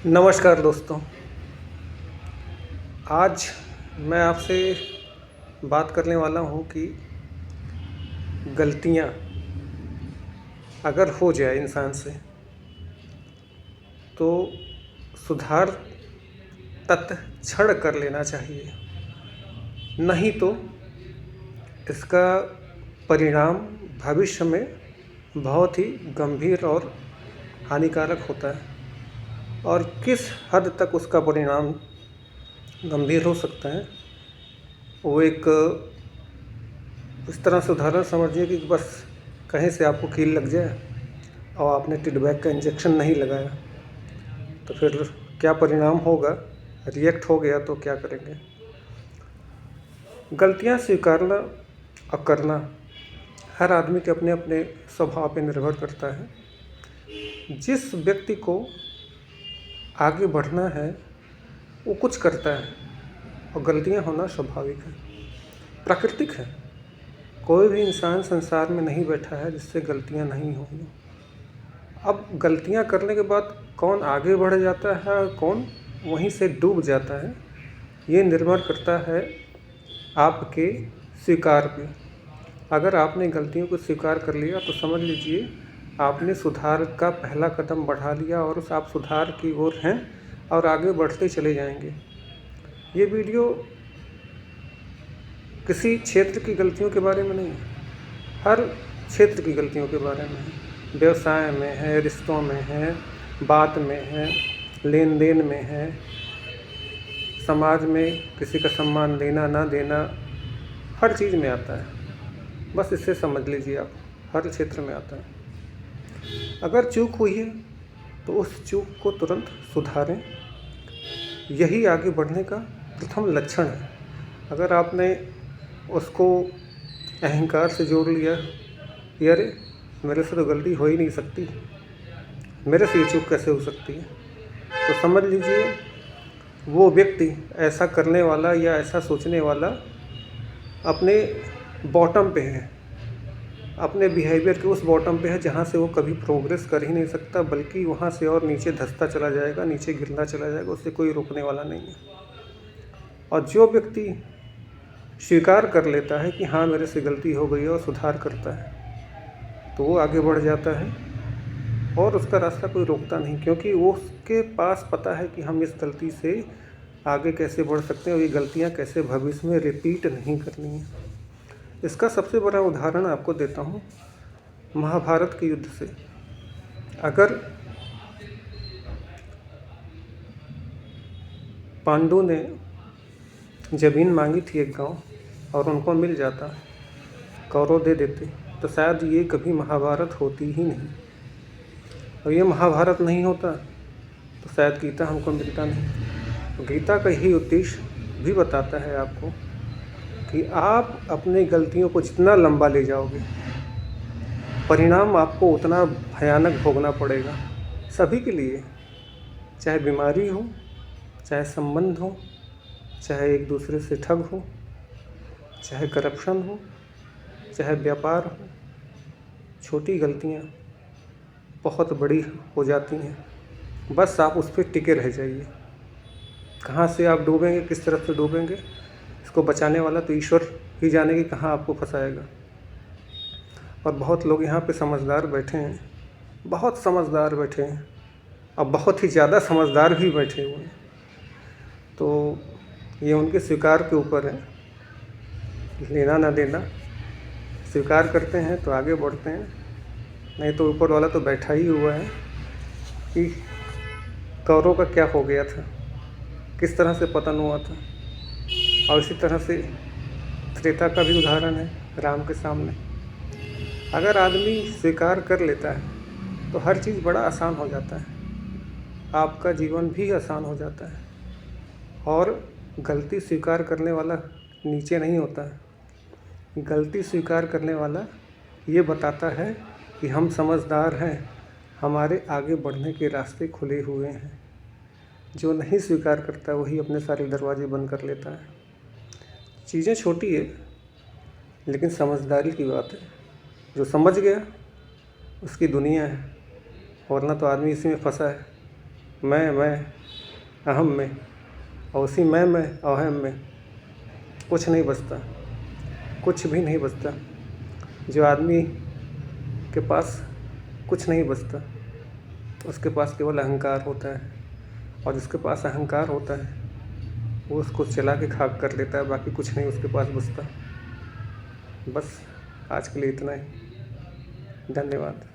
नमस्कार दोस्तों। आज मैं आपसे बात करने वाला हूँ कि गलतियाँ अगर हो जाए इंसान से तो सुधार तत्क्षण कर लेना चाहिए, नहीं तो इसका परिणाम भविष्य में बहुत ही गंभीर और हानिकारक होता है। और किस हद तक उसका परिणाम गंभीर हो सकता है, वो एक इस तरह से उदाहरण समझिए कि बस कहीं से आपको कील लग जाए और आपने टिडबैक का इंजेक्शन नहीं लगाया, तो फिर क्या परिणाम होगा। रिएक्ट हो गया तो क्या करेंगे। गलतियां स्वीकारना और करना हर आदमी के अपने अपने स्वभाव पर निर्भर करता है। जिस व्यक्ति को आगे बढ़ना है वो कुछ करता है, और गलतियां होना स्वाभाविक है, प्राकृतिक है। कोई भी इंसान संसार में नहीं बैठा है जिससे गलतियां नहीं होंगी। अब गलतियां करने के बाद कौन आगे बढ़ जाता है और कौन वहीं से डूब जाता है, ये निर्भर करता है आपके स्वीकार पे। अगर आपने गलतियों को स्वीकार कर लिया तो समझ लीजिए आपने सुधार का पहला कदम बढ़ा लिया और आप सुधार की ओर हैं और आगे बढ़ते चले जाएंगे। ये वीडियो किसी क्षेत्र की गलतियों के बारे में नहीं है, हर क्षेत्र की गलतियों के बारे में है। व्यवसाय में है, रिश्तों में है, बात में है, लेन देन में है, समाज में किसी का सम्मान देना ना देना, हर चीज़ में आता है। बस इससे समझ लीजिए आप, हर क्षेत्र में आता है। अगर चूक हुई है तो उस चूक को तुरंत सुधारें, यही आगे बढ़ने का प्रथम लक्षण है। अगर आपने उसको अहंकार से जोड़ लिया कि अरे मेरे से तो गलती हो ही नहीं सकती, मेरे से ये चूक कैसे हो सकती है, तो समझ लीजिए वो व्यक्ति ऐसा करने वाला या ऐसा सोचने वाला अपने बॉटम पे है, अपने बिहेवियर के उस बॉटम पे है जहाँ से वो कभी प्रोग्रेस कर ही नहीं सकता, बल्कि वहाँ से और नीचे धंसता चला जाएगा, नीचे गिरना चला जाएगा, उससे कोई रोकने वाला नहीं है। और जो व्यक्ति स्वीकार कर लेता है कि हाँ मेरे से गलती हो गई है और सुधार करता है, तो वो आगे बढ़ जाता है और उसका रास्ता कोई रोकता नहीं, क्योंकि वो उसके पास पता है कि हम इस गलती से आगे कैसे बढ़ सकते हैं और ये गलतियाँ कैसे भविष्य में रिपीट नहीं करनी है। इसका सबसे बड़ा उदाहरण आपको देता हूँ महाभारत के युद्ध से। अगर पांडु ने ज़मीन मांगी थी एक गांव और उनको मिल जाता, कौरव दे देते, तो शायद ये कभी महाभारत होती ही नहीं। और ये महाभारत नहीं होता तो शायद गीता हमको मिलता नहीं। तो गीता का यही उद्देश्य भी बताता है आपको कि आप अपनी गलतियों को जितना लंबा ले जाओगे, परिणाम आपको उतना भयानक भोगना पड़ेगा, सभी के लिए। चाहे बीमारी हो, चाहे संबंध हो, चाहे एक दूसरे से ठग हो, चाहे करप्शन हो, चाहे व्यापार हो। छोटी गलतियाँ बहुत बड़ी हो जाती हैं, बस आप उस पर टिके रह जाइए। कहाँ से आप डूबेंगे, किस तरफ से डूबेंगे, इसको बचाने वाला तो ईश्वर ही जाने कि कहाँ आपको फंसाएगा। और बहुत लोग यहाँ पे समझदार बैठे हैं, बहुत समझदार बैठे हैं, और बहुत ही ज़्यादा समझदार भी बैठे हुए हैं। तो ये उनके स्वीकार के ऊपर है, लेना ना देना। स्वीकार करते हैं तो आगे बढ़ते हैं, नहीं तो ऊपर वाला तो बैठा ही हुआ है कि कौरव का क्या हो गया था, किस तरह से पतन हुआ था। और इसी तरह से त्रेता का भी उदाहरण है राम के सामने। अगर आदमी स्वीकार कर लेता है तो हर चीज़ बड़ा आसान हो जाता है, आपका जीवन भी आसान हो जाता है। और गलती स्वीकार करने वाला नीचे नहीं होता है, गलती स्वीकार करने वाला ये बताता है कि हम समझदार हैं, हमारे आगे बढ़ने के रास्ते खुले हुए हैं। जो नहीं स्वीकार करता वही अपने सारे दरवाजे बंद कर लेता है। चीज़ें छोटी है लेकिन समझदारी की बात है। जो समझ गया उसकी दुनिया है, वरना तो आदमी इसी में फंसा है। मैं अहम में, और उसी मैं अहम में कुछ नहीं बचता, कुछ भी नहीं बचता। जो आदमी के पास कुछ नहीं बचता, उसके पास केवल अहंकार होता है, और जिसके पास अहंकार होता है वो उसको चला के खाक कर लेता है, बाकी कुछ नहीं उसके पास बचता। बस आज के लिए इतना ही। धन्यवाद।